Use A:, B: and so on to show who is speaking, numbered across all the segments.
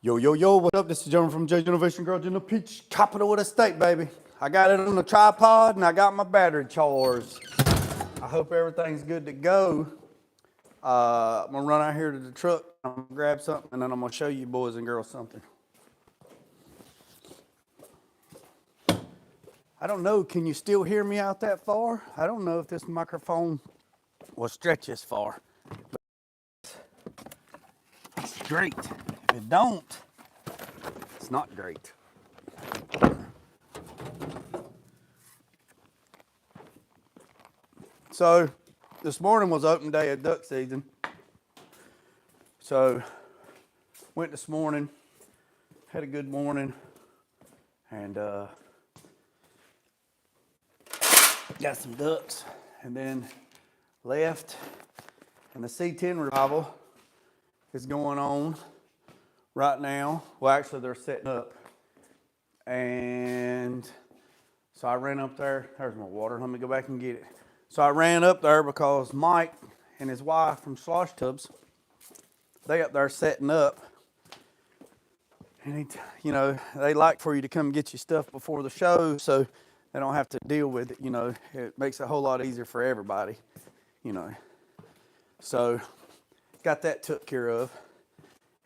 A: Yo, yo, yo, what up? This is Jeremy from J's Innovation Garage in the Peach Capital of the state, baby. I got it on the tripod and I got my battery charged. I hope everything's good to go. I'm gonna run out here to the truck, I'm gonna grab something, and then I'm gonna show you boys and girls something. I don't know, can you still hear me out that far? I don't know if this microphone will stretch this far. It's great. If it don't, it's not great. So, this morning was open day of duck season. So, went this morning, had a good morning, and got some ducks, and then left, and the C10 revival is going on right now. Well, actually, they're setting up. And so I ran up there. There's my water. Let me go back and get it. So I ran up there because Mike and his wife from Slosh Tubz, they up there setting up. And they like for you to come get your stuff before the show so they don't have to deal with it. It makes it a whole lot easier for everybody. So got that took care of.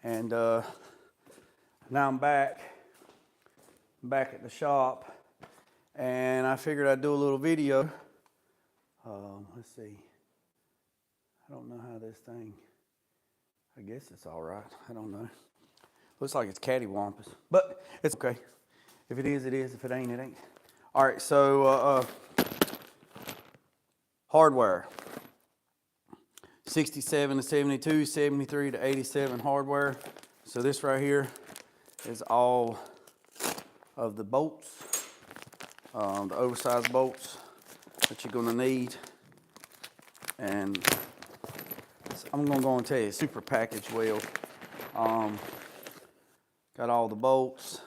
A: And now I'm back at the shop, and I figured I'd do a little video. Let's see. I don't know how this thing, I guess it's all right. I don't know. Looks like it's cattywampus, but it's okay. If it is, it is. If it ain't, it ain't. All right, so hardware. 67 to 72, 73 to 87 hardware. So this right here is all of the bolts, the oversized bolts that you're gonna need. And I'm gonna go and tell you, super packaged well. Got all the bolts.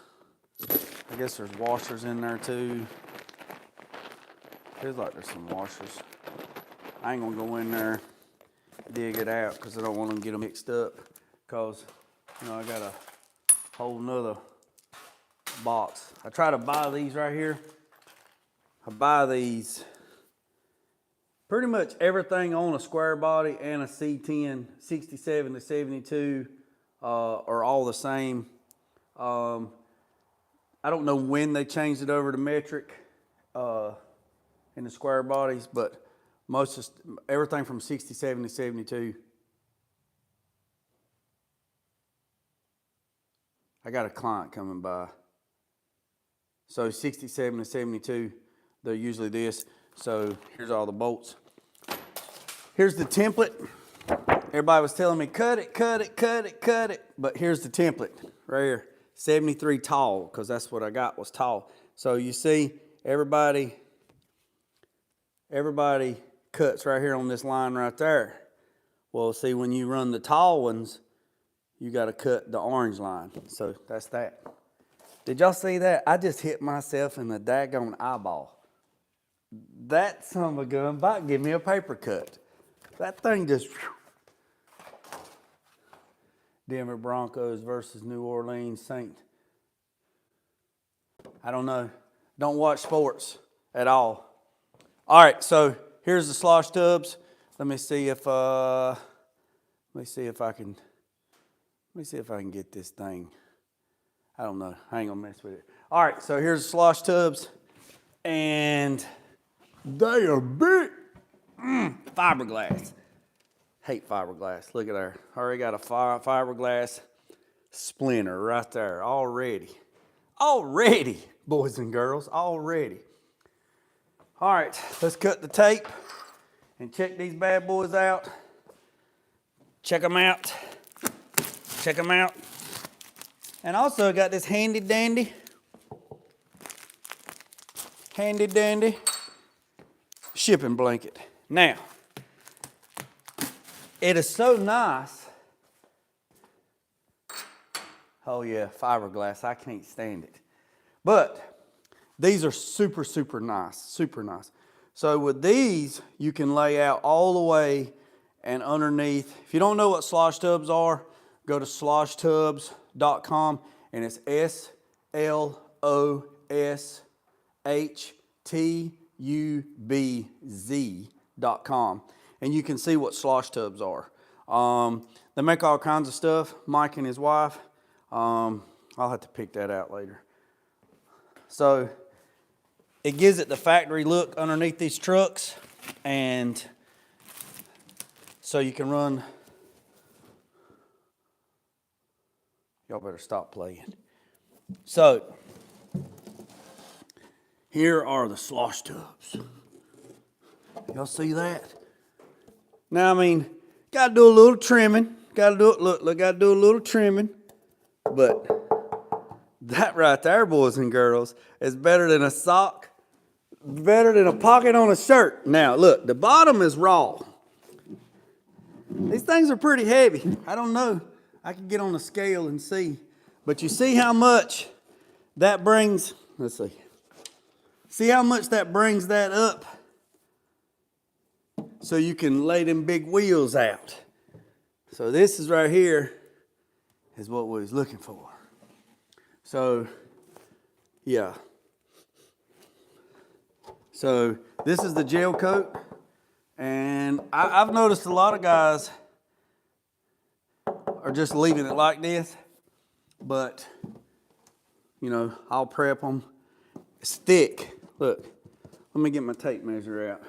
A: I guess there's washers in there too. Feels like there's some washers. I ain't gonna go in there dig it out because I don't want them to get them mixed up, because I got a whole nother box. I try to buy these right here. I buy these, pretty much everything on a square body and a C10 67 to 72 are all the same. I don't know when they changed it over to metric in the square bodies, but everything from 67 to 72. I got a client coming by. So 67 to 72, they're usually this. So here's all the bolts. Here's the template. Everybody was telling me, cut it, cut it, cut it, cut it. But here's the template right here. 73 tall, because that's what I got was tall. So you see, everybody cuts right here on this line right there. Well, see, when you run the tall ones, you got to cut the orange line. So that's that. Did y'all see that? I just hit myself in the daggone eyeball. That son of a gun about give me a paper cut. That thing just... Denver Broncos versus New Orleans Saints. I don't know. Don't watch sports at all. All right, so here's the Slosh Tubz. Let me see if I can get this thing. I don't know. I ain't gonna mess with it. All right, so here's the Slosh Tubz, and they are big. Fiberglass. Hate fiberglass. Look at there. Already got a fiberglass splinter right there already. Already, boys and girls, already. All right, let's cut the tape and check these bad boys out. Check them out. Check them out. And also got this handy dandy shipping blanket. Now, it is so nice. Oh yeah, fiberglass, I can't stand it. But these are super, super nice, super nice. So with these, you can lay out all the way and underneath. If you don't know what Slosh Tubz are, go to sloshtubz.com, and it's SLOSHTUBZ.com. And you can see what slosh tubs are. They make all kinds of stuff, Mike and his wife. I'll have to pick that out later. So it gives it the factory look underneath these trucks, and so you can run. Y'all better stop playing. So here are the slosh tubs. Y'all see that? Now, I mean, gotta do a little trimming. Gotta do it, look, gotta do a little trimming. But that right there, boys and girls, is better than a sock, better than a pocket on a shirt. Now, look, the bottom is raw. These things are pretty heavy. I don't know. I can get on the scale and see. But you see how much that brings, let's see. See how much that brings that up? So you can lay them big wheels out. So this is right here is what we was looking for. So, yeah. So this is the gel coat. And I've noticed a lot of guys are just leaving it like this. But, you know, I'll prep them. It's thick. Look, let me get my tape measure out.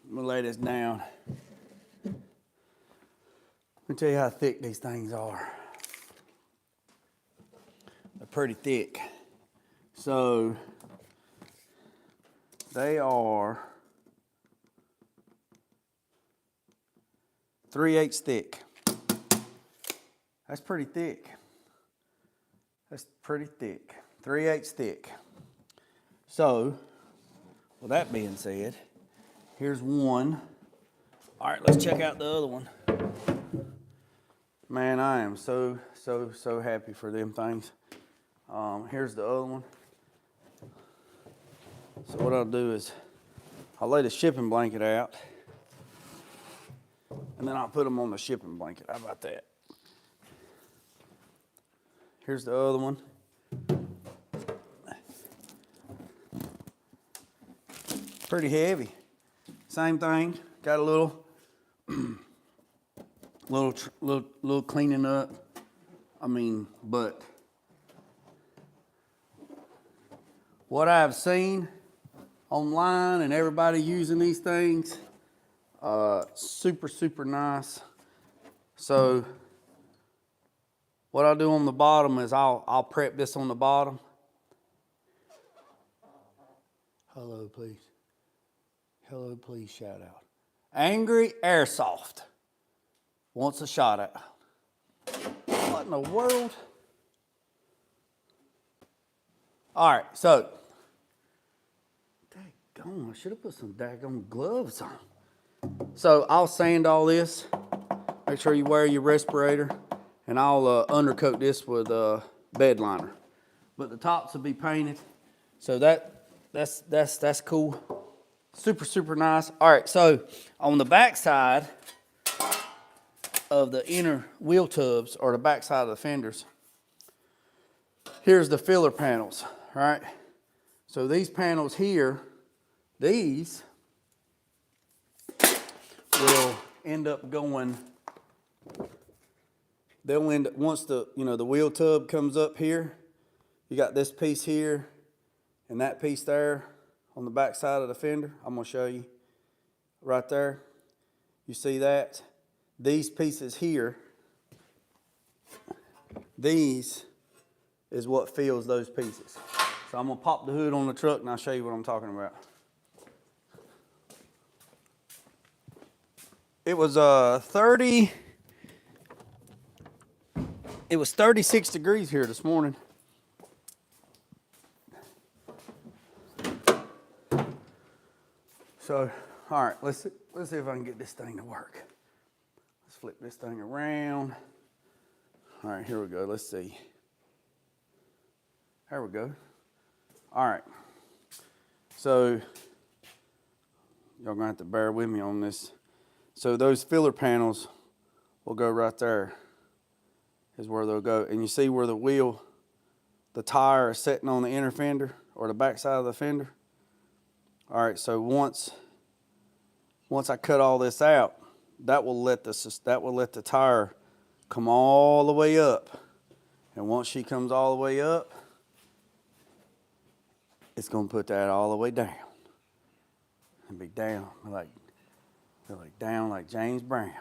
A: I'm gonna lay this down. Let me tell you how thick these things are. They're pretty thick. So they are 3/8 thick. That's pretty thick. That's pretty thick. 3/8 thick. So, with that being said, here's one. All right, let's check out the other one. Man, I am so happy for them things. Here's the other one. So what I'll do is I'll lay the shipping blanket out, and then I'll put them on the shipping blanket. How about that? Here's the other one. Pretty heavy. Same thing. Got a little cleaning up. I mean, but what I've seen online and everybody using these things, super nice. So what I'll do on the bottom is I'll prep this on the bottom. Hello, please. Hello, please, shout out. Angry Airsoft wants a shout out. What in the world? All right, so, daggone, I should have put some daggone gloves on. So I'll sand all this. Make sure you wear your respirator, and I'll undercoat this with bed liner. But the tops will be painted, so that's cool. Super nice. All right, so on the back side of the inner wheel tubs, or the back side of the fenders, here's the filler panels, right? So these panels here, these will end up going, they'll end up, once the wheel tub comes up here, you got this piece here and that piece there on the back side of the fender. I'm gonna show you right there. You see that? These pieces here, these is what fills those pieces. So I'm gonna pop the hood on the truck and I'll show you what I'm talking about. It was 36 degrees here this morning. So, all right, let's see if I can get this thing to work. Let's flip this thing around. All right, here we go. Let's see. There we go. All right. So, y'all gonna have to bear with me on this. So those filler panels will go right there. is where they'll go. And you see where the wheel, the tire is sitting on the inner fender or the back side of the fender. All right, so once I cut all this out, that will let the tire come all the way up. And once she comes all the way up, it's gonna put that all the way down. And be down like down like James Brown.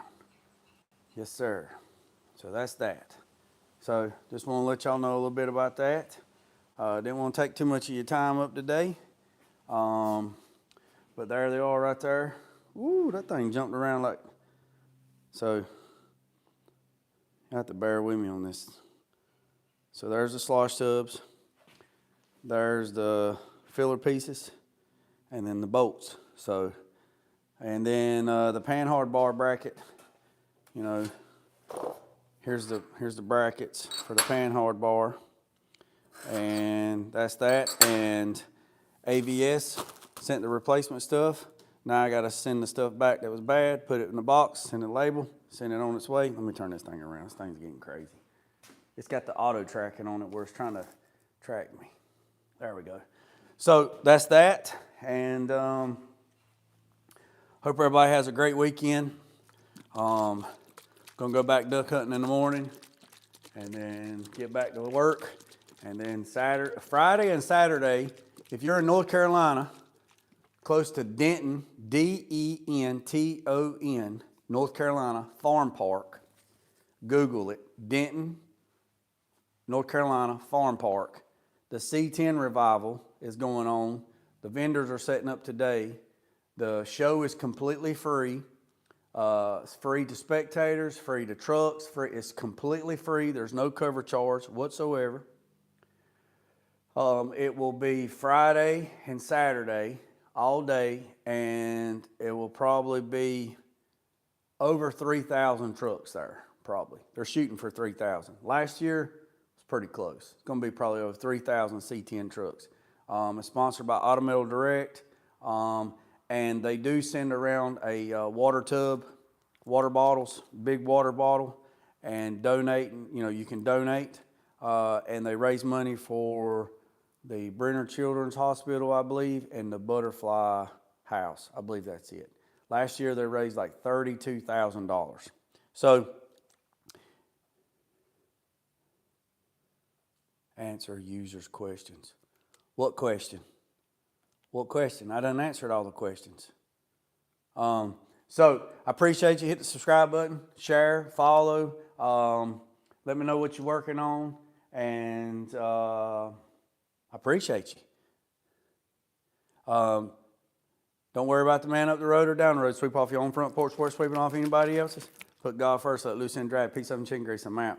A: Yes, sir. So that's that. So just want to let y'all know a little bit about that. Didn't want to take too much of your time up today. But there they are right there. Woo, that thing jumped around like, so you have to bear with me on this. So there's the slosh tubs. There's the filler pieces and then the bolts. So, and then the panhard bar bracket, you know, here's the brackets for the panhard bar. And that's that. And AVS sent the replacement stuff. Now I gotta send the stuff back that was bad, put it in the box, send a label, send it on its way. Let me turn this thing around. This thing's getting crazy. It's got the auto tracking on it where it's trying to track me. There we go. So that's that. And hope everybody has a great weekend. Gonna go back duck hunting in the morning and then get back to work. And then Friday and Saturday, if you're in North Carolina, close to Denton, Denton, North Carolina Farm Park, Google it, Denton, North Carolina Farm Park. The C10 revival is going on. The vendors are setting up today. The show is completely free. It's free to spectators, free to trucks, free. It's completely free. There's no cover charge whatsoever. It will be Friday and Saturday all day, and it will probably be over 3,000 trucks there, probably. They're shooting for 3,000. Last year, it's pretty close. It's going to be probably over 3,000 C10 trucks. It's sponsored by Automotive Direct, and they do send around a water tub, water bottles, big water bottle, and donate. You know, you can donate, and they raise money for the Brenner Children's Hospital, I believe, and the Butterfly House. I believe that's it. Last year, they raised like $32,000. So, answer users' questions. What question? What question? I done answered all the questions. So, I appreciate you. Hit the subscribe button, share, follow. Let me know what you're working on, and I appreciate you. Don't worry about the man up the road or down the road. Sweep off your own front porch before sweeping off anybody else's. Put God first, let loose and drag. Peace, up, and chicken grease. I'm out.